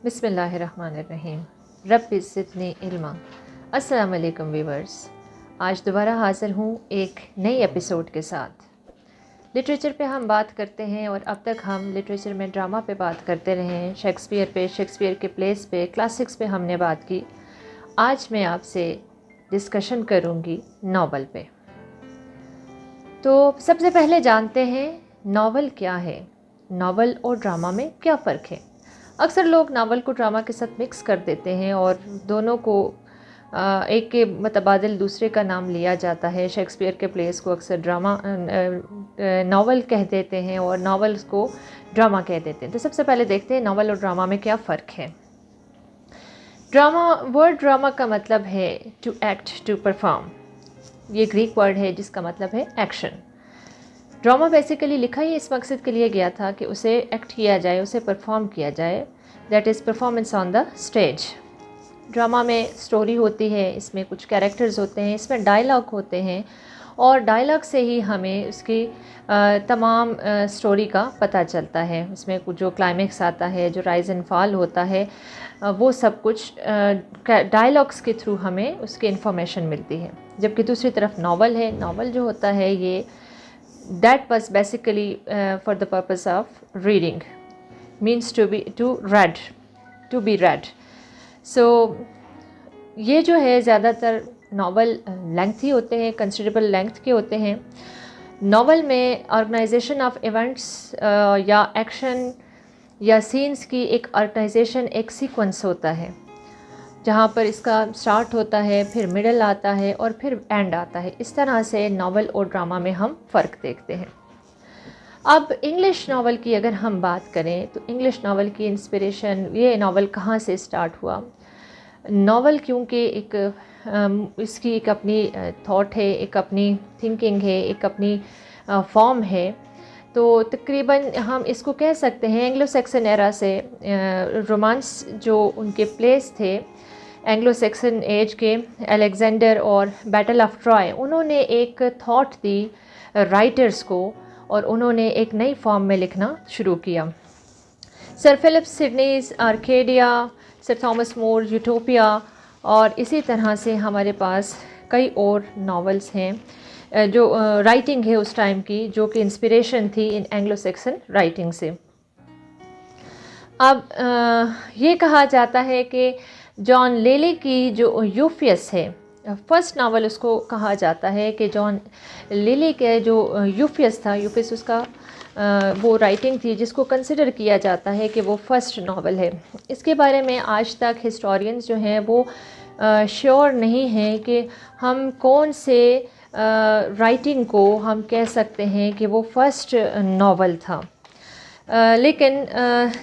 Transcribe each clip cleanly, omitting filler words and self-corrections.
बिस्मिल्लाहिर्रहमानिर्रहीम। रब्बि ज़िदनी इल्मा। अस्सलाम वालेकुम व्यूअर्स। आज दोबारा हाज़िर हूँ एक नई एपिसोड के साथ। लिटरेचर पे हम बात करते हैं और अब तक हम लिटरेचर में ड्रामा पे बात करते रहे हैं, शेक्सपियर पे, शेक्सपियर के प्लेस पे, क्लासिक्स पे हमने बात की। आज मैं आपसे डिस्कशन करूँगी नावल पे। तो सबसे पहले जानते हैं नावल क्या है, नावल और ड्रामा में क्या फ़र्क है। अक्सर लोग नावल को ड्रामा के साथ मिक्स कर देते हैं और दोनों को एक के मुतबादिल दूसरे का नाम लिया जाता है। शेक्सपियर के प्लेस को अक्सर ड्रामा नावल कह देते हैं और नावल्स को ड्रामा कह देते हैं। तो सबसे पहले देखते हैं नावल और ड्रामा में क्या फ़र्क है। वर्ड ड्रामा का मतलब है टू एक्ट, टू परफॉर्म। ये ग्रीक वर्ड है जिसका मतलब है एक्शन। ड्रामा बेसिकली लिखा ही इस मकसद के लिए गया था कि उसे एक्ट किया जाए, उसे परफॉर्म किया जाए, that is performance on the stage. Drama में स्टोरी होती है, इसमें कुछ कैरेक्टर्स होते हैं, इसमें डायलॉग होते हैं और डायलॉग से ही हमें उसकी तमाम स्टोरी का पता चलता है। उसमें कुछ जो क्लाइमेक्स आता है, जो राइज एंड फॉल होता है, वो सब कुछ डायलॉग्स के थ्रू हमें उसकी इन्फॉर्मेशन मिलती है। जबकि दूसरी तरफ नावल है, नावल जो होता है ये that was basically for the purpose of reading, means to be read. So ये जो है ज़्यादातर नावल लेंथी होते हैं, कंसिडरेबल लेंथ के होते हैं। नावल में ऑर्गेनाइजेशन ऑफ इवेंट्स या एक्शन या सीन्स की एक ऑर्गेनाइजेशन, एक सीक्वेंस होता है जहाँ पर इसका स्टार्ट होता है, फिर मिडल आता है और फिर एंड आता है। इस तरह से नावल और ड्रामा में हम फ़र्क देखते हैं। अब इंग्लिश नावल की अगर हम बात करें तो इंग्लिश नावल की इंस्पिरेशन, ये नावल कहाँ से स्टार्ट हुआ। नावल क्योंकि इसकी एक अपनी थॉट है, एक अपनी थिंकिंग है, एक अपनी फॉर्म है, तो तकरीबन हम इसको कह सकते हैं एंग्लो सेक्सन एरा से रोमांस जो उनके प्लेस थे एंग्लो सेक्सन एज के, अलेक्जेंडर और बैटल ऑफ ट्रॉय, उन्होंने एक थॉट दी राइटर्स को और उन्होंने एक नई फॉर्म में लिखना शुरू किया। Sir Philip Sidney's Arcadia, sir Thomas More Utopia और इसी तरह से हमारे पास कई और नावल्स हैं जो राइटिंग है उस टाइम की, जो कि इंस्पिरेशन थी इन एंग्लो सेक्सन राइटिंग से। अब ये कहा जाता है कि जॉन लेले की जो यूफियस है, फर्स्ट नावल उसको कहा जाता है कि जॉन लेले के जो यूफियस था, यूफियस उसका वो राइटिंग थी जिसको कंसिडर किया जाता है कि वो फर्स्ट नावल है। इसके बारे में आज तक हिस्टोरियंस जो हैं वो श्योर नहीं हैं कि हम कौन से राइटिंग को हम कह सकते हैं कि वो फर्स्ट नावल था। लेकिन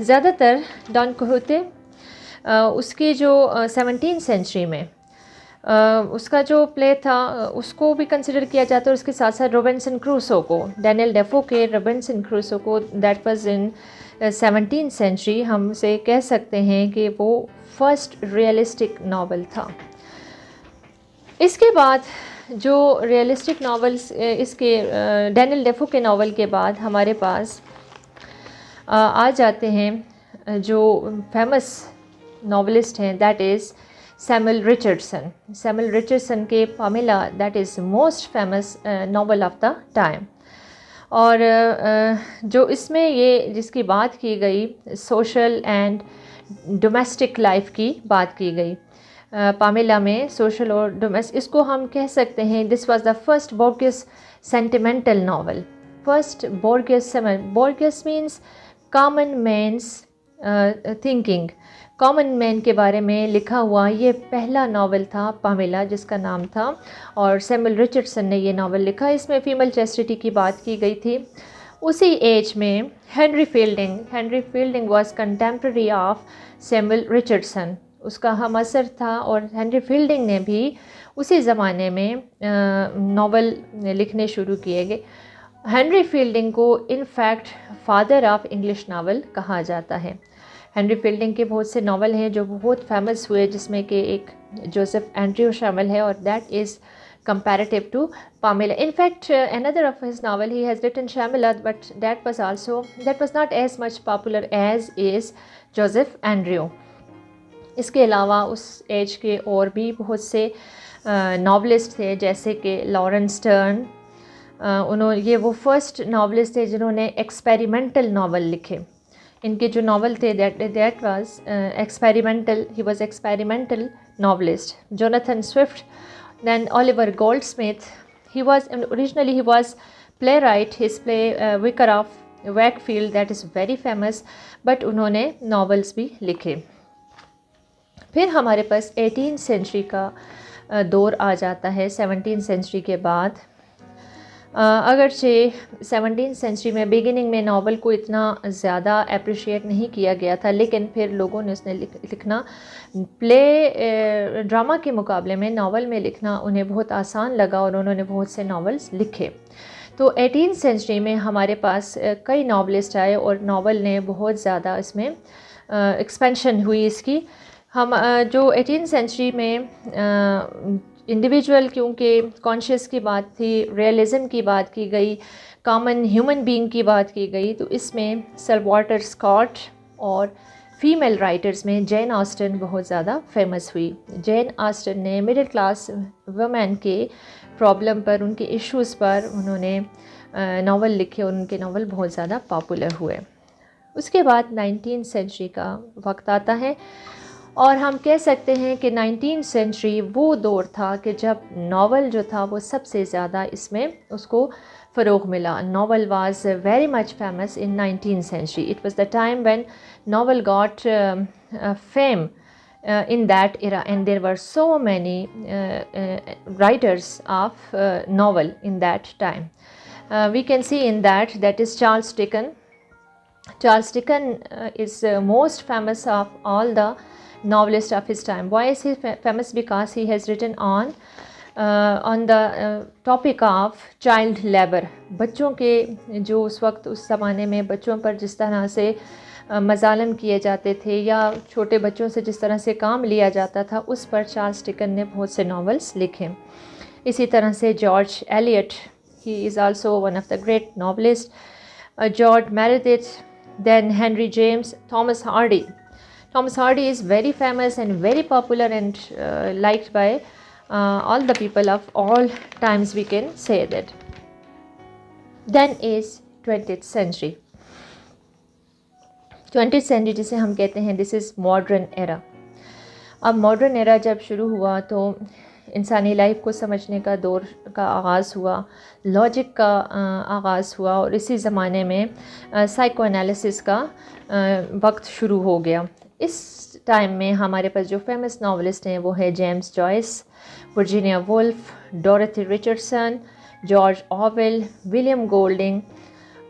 ज़्यादातर डॉन कीहोते उसके जो 17th सेंचुरी में उसका जो प्ले था उसको भी कंसिडर किया जाता है। उसके साथ साथ रॉबिन्सन क्रूसो को, डैनियल डेफो के रॉबिन्सन क्रूसो को, that was in 17th century, हम उसे कह सकते हैं कि वो फर्स्ट रियलिस्टिक नावल था। इसके बाद जो रियलिस्टिक नावल्स, इसके डैनियल डेफो के नावल के बाद हमारे पास आ जाते हैं जो फेमस नॉवलिस्ट हैं, that is Samuel Richardson. Samuel Richardson के Pamela, that is most famous novel of the time. और जो इसमें ये जिसकी बात की गई, सोशल एंड डोमेस्टिक लाइफ की बात की गई। पामेला में सोशल और डोमेस्टिक, इसको हम कह सकते हैं this was the first bourgeois sentimental novel. First bourgeois means common man's thinking, common man के बारे में लिखा हुआ ये पहला नावल था पामेला, जिसका नाम था, और सैमुअल रिचर्डसन ने ये नावल लिखा। इसमें फीमेल चैस्टिटी की बात की गई थी। उसी एज में Henry fielding was contemporary of Samuel Richardson, उसका हम असर था और हेनरी फील्डिंग ने भी उसी ज़माने में नावल लिखने शुरू किए गए। हेनरी फील्डिंग को in fact father of English novel कहा जाता है। हेनरी फील्डिंग के बहुत से नावल हैं जो बहुत फेमस हुए, जिसमें कि एक जोसेफ एंड्रयू शामिल है और that is comparative to Pamela. In fact, another of his novel, he has written Shamilat, but that was not as much popular as is Joseph Andrew. इसके अलावा उस एज के और भी बहुत से नॉवलिस्ट थे, जैसे कि लॉरेंस स्टर्न। ये वो फर्स्ट नॉवलिस्ट थे जिन्होंने एक्सपेरिमेंटल नावल लिखे। इनके जो नावल थे that was experimental, he was experimental novelist. Jonathan Swift, then Oliver Goldsmith, he was playwright, his play Vicar of Wakefield that is very famous, but उन्होंने novels भी लिखे। फिर हमारे पास 18th सेंचुरी का दौर आ जाता है 17th सेंचुरी के बाद। अगरचे 17th सेंचुरी में बिगिनिंग में नावल को इतना ज़्यादा अप्रिशिएट नहीं किया गया था, लेकिन फिर लोगों ने उसने लिखना ड्रामा के मुकाबले में नावल में लिखना उन्हें बहुत आसान लगा और उन्होंने बहुत से नावल्स लिखे। तो 18th सेंचुरी में हमारे पास कई नावलिस्ट आए और नावल ने बहुत ज़्यादा इसमें एक्सपेंशन हुई इसकी। हम जो 18th सेंचुरी में इंडिविजुअल, क्योंकि कॉन्शियस की बात थी, रियलिज़म की बात की गई, कॉमन ह्यूमन बीइंग की बात की गई, तो इसमें सर वॉल्टर स्कॉट और फीमेल राइटर्स में जैन ऑस्टन बहुत ज़्यादा फेमस हुई। जैन ऑस्टन ने मिडिल क्लास वुमेन के प्रॉब्लम पर, उनके इश्यूज़ पर उन्होंने नावल लिखे और उनके नावल बहुत ज़्यादा पॉपुलर हुए। उसके बाद 19th सेंचुरी का वक्त आता है और हम कह सकते हैं कि 19th सेंचुरी वो दौर था कि जब नावल जो था वो सबसे ज़्यादा इसमें उसको फ़रोग़ मिला। Novel was very much famous in 19th century. It was the time when novel got fame in that era, and there were so many writers of novel in that time. We can see in that is Charles Dickens. Charles Dickens is most famous of all the novelists of his time. Why is he famous? Because he has written on the topic of child labor. बच्चों के जो उस वक्त उस ज़माने में बच्चों पर जिस तरह से मजालम किए जाते थे या छोटे बच्चों से जिस तरह से काम लिया जाता था, उस पर चार्ल्स डिकन ने बहुत से नॉवेल्स लिखे। इसी तरह से George Eliot, he is also one of the great novelist. George Meredith, then Henry James, Thomas Hardy. Thomas Hardy is very famous and very popular and liked by all the people of all times, we can say that. Then is 20th century. 20th century जिसे हम कहते हैं this is modern era. अब modern era जब शुरू हुआ तो इंसानी लाइफ को समझने का दौर का आगाज़ हुआ, लॉजिक का आगाज़ हुआ और इसी ज़माने में साइको एनालिसिस का वक्त शुरू हो गया। इस टाइम में हमारे पास जो फेमस नॉवलिस्ट हैं वो है James Joyce, Virginia Woolf, Dorothy Richardson, George Orwell, William Golding,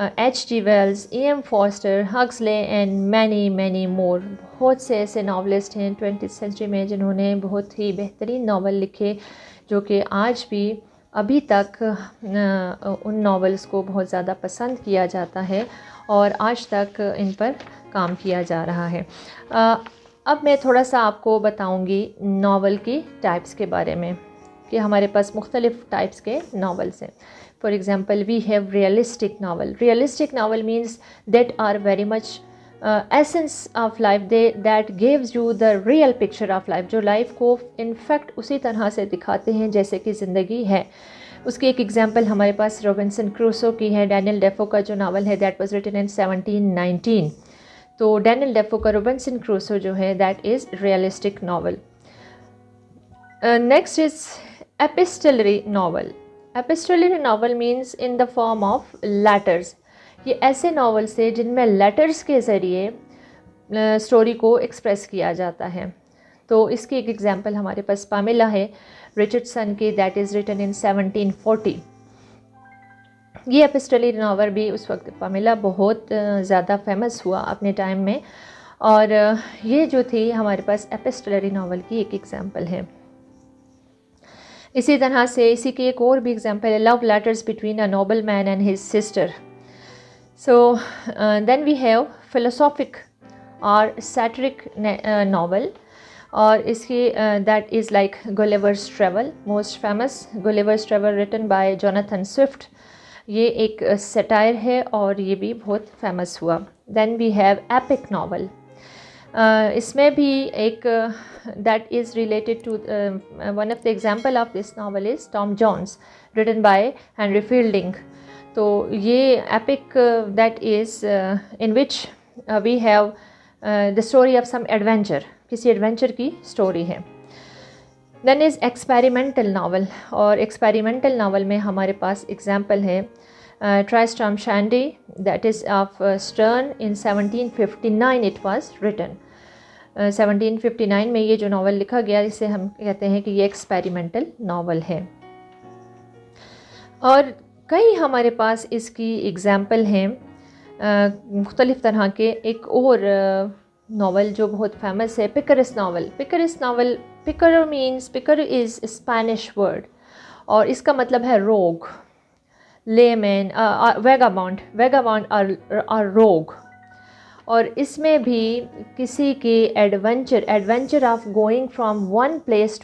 H.G. Wells, E.M. Forster, Huxley and many more. बहुत से ऐसे नावलिस्ट हैं 20th सेंचुरी में जिन्होंने बहुत ही बेहतरीन नावल लिखे, जो कि आज भी अभी तक उन नावल्स को बहुत ज़्यादा पसंद किया जाता है और आज तक इन पर काम किया जा रहा है। अब मैं थोड़ा सा आपको बताऊंगी नावल की टाइप्स के बारे में कि हमारे पास मुख्तलिफ़ टाइप्स के नावल्स हैं। For example we have realistic novel. Realistic novel means that are very much essence of life, that gives you the real picture of life, जो लाइफ को इनफैक्ट उसी तरह से दिखाते हैं जैसे कि ज़िंदगी है। उसकी एक एग्ज़ाम्पल हमारे पास रॉबिन्सन क्रूसो की है। डैनियल डेफो का जो नावल है दैट वाज रिटन इन 1719। तो डैनियल डेफो का रॉबिन्सन क्रूसो जो है that is realistic novel. Next is epistolary novel. Epistolary novel means in the form of letters. ये ऐसे नावल्स हैं जिनमें लेटर्स के ज़रिए स्टोरी को एक्सप्रेस किया जाता है। तो इसकी एक एग्जांपल हमारे पास पामेला है रिचर्डसन की, दैट इज़ रिटन इन 1740। ये एपिस्टोलरी नावल भी उस वक्त पामेला बहुत ज़्यादा फेमस हुआ अपने टाइम में, और ये जो थी हमारे पास एपिस्टोलरी नावल की एक एग्जांपल है। इसी तरह से इसी की एक और भी एग्जांपल है love letters between a noble man and his sister. So then we have philosophic और सैटिरिक नावल, और इसकी that is like Gulliver's travel, most famous Gulliver's travel written by Jonathan Swift. ये एक सटायर है और ये भी बहुत फेमस हुआ। Then we have epic novel. इसमें भी एक that is related to one of the example of this novel is Tom Jones written by Henry Fielding. तो ये epic that is in which we have the story of some adventure, किसी adventure की story है। Then is experimental novel, और experimental novel में हमारे पास example है Tristram Shandy that is of Sterne in 1759 it was written. 1759 में ये जो नावल लिखा गया, इसे हम कहते हैं कि ये एक्सपेरिमेंटल नावल है। और कई हमारे पास इसकी एग्जांपल हैं मुख्तलिफ़ तरह के। एक और नावल जो बहुत फेमस है, picaresque novel. Picaro means, picaro is Spanish word और इसका मतलब है रोग, लेमैन, वेगाबॉन्ड और रोग। और इसमें भी किसी की adventure of going from one place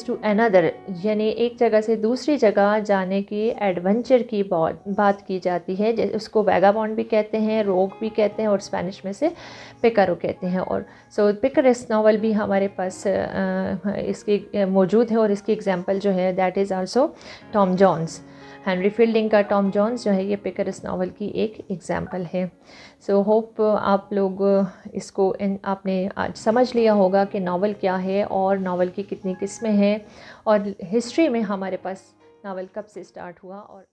to another, यानी एक जगह से दूसरी जगह जाने की एडवेंचर की बात की जाती है। उसको वेगाबॉन्ड भी कहते हैं, रोग भी कहते हैं, और स्पेनिश में से पिकारो कहते हैं। और सो पिकरस नावल भी हमारे पास इसकी मौजूद है, और इसकी एग्जांपल जो है that is also Tom Jones. Henry Fielding का टॉम जोन्स जो है ये पिकरस नावल की एक एग्जांपल है। सो होप आप लोग इसको आपने आज समझ लिया होगा कि नावल क्या है और नावल की कितनी किस्में हैं, और हिस्ट्री में हमारे पास नावल कब से स्टार्ट हुआ और